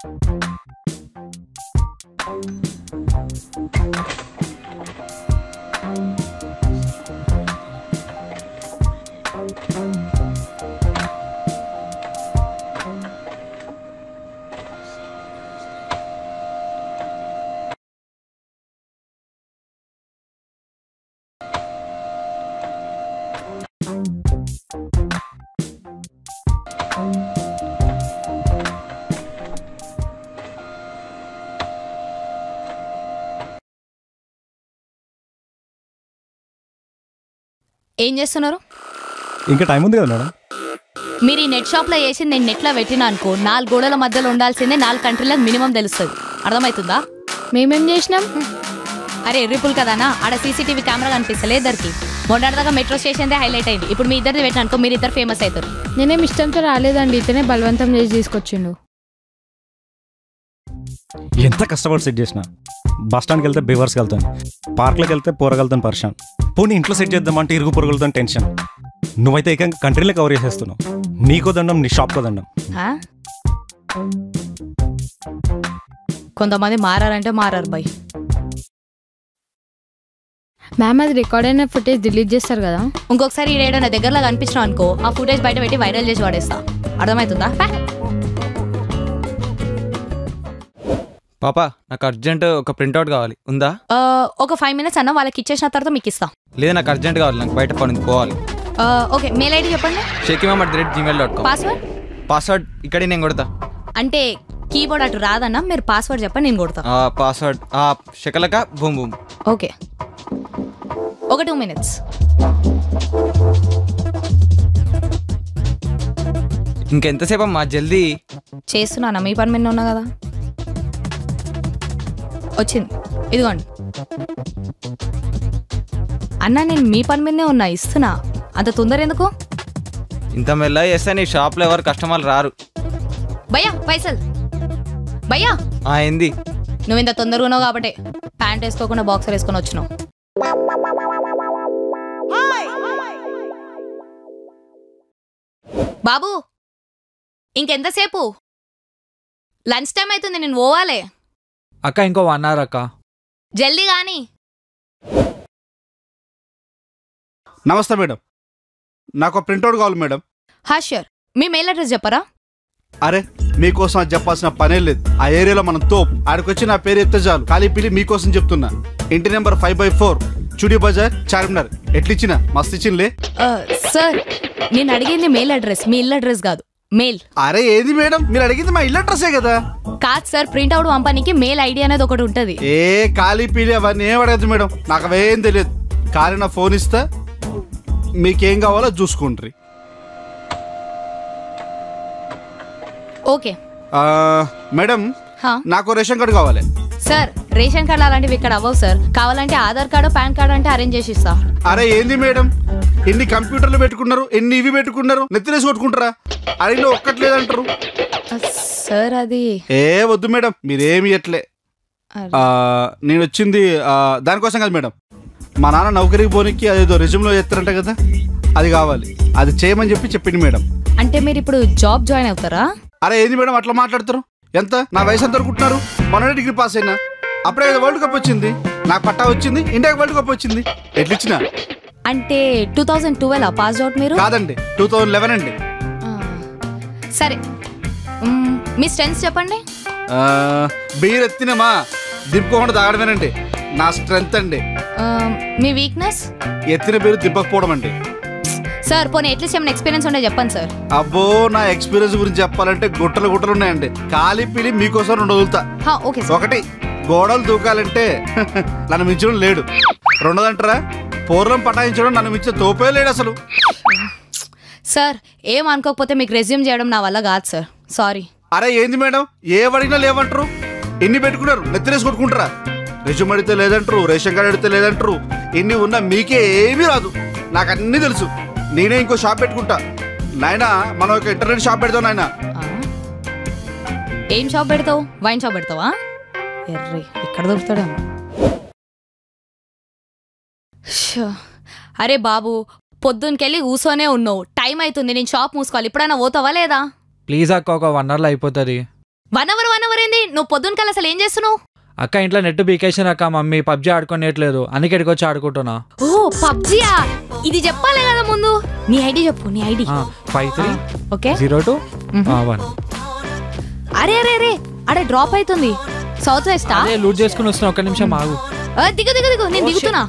ఏం చేస్తున్నారు? ఇంకా టైం ఉంది కదా మేడం. మీరు ఈ నెట్ షాప్లో వేసి నేను నెట్లో పెట్టినా అనుకో 4 గోడల మధ్యలో ఉండాల్సిందే 4 కంట్రీలకు మినిమం తెలుస్తుంది. అర్థమవుతుందా? మేమేం చేసినాం? అరే ఎర్రిపుల్ కదానా, ఆడ సీసీటీవీ కెమెరా కనిపిస్తలే ఇద్దరికి. మొన్నటిదాకా మెట్రో స్టేషన్దే హైలైట్ అయింది. ఇప్పుడు మీ ఇద్దరిని పెట్టిన అనుకో మీరు ఇద్దరు ఫేమస్ అవుతారు. నేనేం ఇష్టంతో రాలేదండి, ఇతనే బలవంతం చేసి తీసుకొచ్చిండు. ఎంత కష్టపడి సెట్ చేసిన. బస్ స్టాండ్కి వెళ్తే బేవర్స్కి వెళ్తాను, పార్క్లోకి వెళ్తే పోరగలుగుతాను పర్షాన్, పోనీ ఇంట్లో సెట్ చేద్దామంటే ఇరుగు పొరగలుగుతాను టెన్షన్. నువ్వైతే ఏకంగా కంట్రీలో కవర్ చేసేస్తున్నావు. నీకో దండం, నీ షాప్కో దండం. కొంతమంది మారారంటే మారారు బై. మ్యామ్ అది రికార్డ్ అయిన ఫుటేజ్ డిలీట్ చేస్తారు కదా. ఇంకొకసారి ఈడేడో నా దగ్గరలో కనిపించినావు అనుకో ఆ ఫుటేజ్ బయట పెట్టి వైరల్ చేసి వాడేస్తా. అర్థమవుతుందా? పాపా నాకు అర్జెంట్ ఒక ప్రింట్అవుట్ కావాలి, ఉందా? ఒక 5 minutes అన్న వాళ్ళకి ఇచ్చేసిన తర్వాత మీకు ఇస్తా. లేదు నాకు అర్జెంట్ కావాలి, నాకు బయట పని పోవాలి. ఓకే, మెయిల్ ఐడి చెప్పండి. shakimam@gmail.com. పాస్వర్డ్ ఇక్కడే నేను కొడతా. అంటే కీబోర్డ్ అటు రాదన్నా, మీరు పాస్వర్డ్ చెప్పండి నేను కొడతా. Password Shakalaka boom boom. Okay, ఒక 2 minutes. ఇంకెంతసేపు అమ్మా, జల్దీ చేస్తున్నానా, మీ పని మీద ఉన్నా కదా. వచ్చింది, ఇదిగోండి అన్నా, నేను మీ పని మీదనే ఉన్నా, ఇస్తున్నా. అంత తొందర ఎందుకు? ఇంత మెల్ల చేస్తే నీ షాప్లో ఎవరు కస్టమర్లు రారు. భయ్యా పైసలు. భయ్యా ఏంది? నువ్వు ఇంత తొందరగా ఉన్నావు కాబట్టి ప్యాంట్ వేసుకోకుండా బాక్సర్ వేసుకొని వచ్చినావు. బాబు ఇంకెంతసేపు? లంచ్ టైం అవుతుంది, నేను పోవాలి. అక్క ఇంకో 1 hour అక్క. జల్దీ కానీ. నమస్తే మేడం, నాకు ప్రింట్అవుట్ కావాలి మేడం. ష్యూర్. మీ మెయిల్ అడ్రస్ చెప్పరా? అరే మీకోసం అది చెప్పాల్సిన పనే లేదు. ఆ ఏరియాలో మనం తోప్. ఆడికొచ్చి నా పేరు ఎత్తే చాలు. ఖాళీ పిలి మీకోసం చెప్తున్నా. ఇంటి నెంబర్ 5/4 చుడి బజార్ చార్మినార్. ఎట్లిచ్చినా మస్తు ఇచ్చినలే. సార్ నేను అడిగింది మెయిల్ అడ్రస్, మీ ఇల్లు అడ్రస్ కాదు. మెయిల్. అరే ఏది మేడం, మీరు అడిగింది మా ఇల్లు అడ్రస్సే కదా. కాదు సార్, ప్రింట్అవుట్ పంపడానికి మెయిల్ ఐడి అనేది ఒకటి ఉంటుంది. ఖాళీ పీలి అవన్నీ ఏం అడగద్దు మేడం, నాకు అవేం తెలియదు. ఖాళీ నా ఫోన్ ఇస్తా, మీకేం కావాలో చూసుకుంటారు. ఓకే మేడం, నాకు రేషన్ కార్డు కావాలి. సార్ రేషన్ కార్డు అలాంటివి ఇక్కడ అవ్వవు సార్. కావాలంటే ఆధార్ కార్డు పాన్ కార్డు అంటే అరేంజ్ చేసి ఇస్తా. అరే ఏంది మేడం, ఎన్ని కంప్యూటర్లు పెట్టుకున్నారు, ఎన్ని ఇవి పెట్టుకున్నారు, నెత్తినేసి కొట్టుకుంటారా? అడిగిన ఒక్కట్లేదంటారు. సార్ అది వద్దు మేడం, మీరేమి ఎట్లే. నేను వచ్చింది దానికోసం కదా మేడం. మా నాన్న నౌకరికి పోనీకి అదేదో రెజ్యూమ్లో చేస్తారంట కదా, అది కావాలి. అది చేయమని చెప్పింది మేడం. అంటే మీరు ఇప్పుడు జాబ్ జాయిన్ అవుతారా? అరే ఏంది మేడం అట్లా మాట్లాడతారు? ఎంత నా వయసు ఎంత అనుకుంటున్నారు? మొన్న డిగ్రీ పాస్ అయినా, అప్పుడే వరల్డ్ కప్ వచ్చింది, నాకు పట్టా వచ్చింది, ఇండియాకి వరల్డ్ కప్ వచ్చింది. ఎట్లిచ్చినా? అంటే 2012 పాస్ అవుట్ మీరు? కాదండి, 2011 అండి. సరే మీ స్ట్రెంగ్త్ చెప్పండి. బీర్ ఎత్తినమా దింపుకోకుండా తాగడమేనండి నా స్ట్రెంగ్త్ అండి. మీ వీక్నెస్? ఎత్తిన బీరు దింపకపోవడం అండి. సార్ పోనీ ఎట్లీస్ట్ ఏమైనా ఎక్స్పీరియన్స్ ఉంటే చెప్పండి సార్. అబ్బో నా ఎక్స్పీరియన్స్ గురించి చెప్పాలంటే గుట్టలు గుట్టలు ఉన్నాయండి. ఖాళీ పిలి మీకోసం 2 వదులుతా. ఒకటి, గోడలు దూకాలంటే నన్ను మించడం లేడు. 2 పూర్వం పటాయించడం నన్ను మించిన తోపే లేడు అసలు. సార్ ఏం అనుకోకపోతే మీకు రెజ్యూమ్ చేయడం నా వల్ల కాదు సార్, సారీ. అరే ఏంది మేడం, ఏ అడిగినా లేవంటారు. ఎన్ని పెట్టుకున్నారు, నెత్తినేసి కొట్టుకుంటారా? రెజ్యూమ్ అడిగితే లేదంటారు, రేషన్ కార్డు అడిగితే లేదంటారు. ఎన్ని ఉన్నా మీకే ఏమీ రాదు, నాకు అన్నీ తెలుసు. నేనే ఇంకో షాప్ పెట్టుకుంటా నాయనా. మనం ఒక ఇంటర్నెట్ షాప్ పెడతాం నాయనా. ఏం షాప్ పెడతావు? వైన్ షాప్ పెడతావా? ఎర్రీ ఇక్కడ దొరుకుతాడేమో. అరే బాబు పొద్దునకెళ్ళి కూర్చొనే ఉన్నావు, టైం అవుతుంది, నేను షాప్ మూసుకోవాలి. ఇప్పుడైనా పోతావా లేదా? ప్లీజ్ అక్క, ఒక 1 hourలో అయిపోతుంది. 1 అవర్ ఏంది? నువ్వు పొద్దున్న కల్లా అసలు ఏం చేస్తున్నావు? అక్క ఇంట్లో నెట్ బీకేషన్ అక్క, మమ్మీ పబ్జీ ఆడుకోనేట్లేదు, అందుకే ఇక్కడికి వచ్చి ఆడుకుంటున్నా. ఓ పబ్జియా, ఇది చెప్పాలి కదా ముందు. నీ ఐడి చెప్పు, నీ ఐడి. 5302 అరే అరే అరే అడే డ్రాప్ అవుతుంది. సౌత్ వెస్టా? లూట్ చేసుకుని వస్తున్నా, ఒక్క నిమిషం ఆగు. దిగు దిగు దిగు, నేను దిగుతున్నా.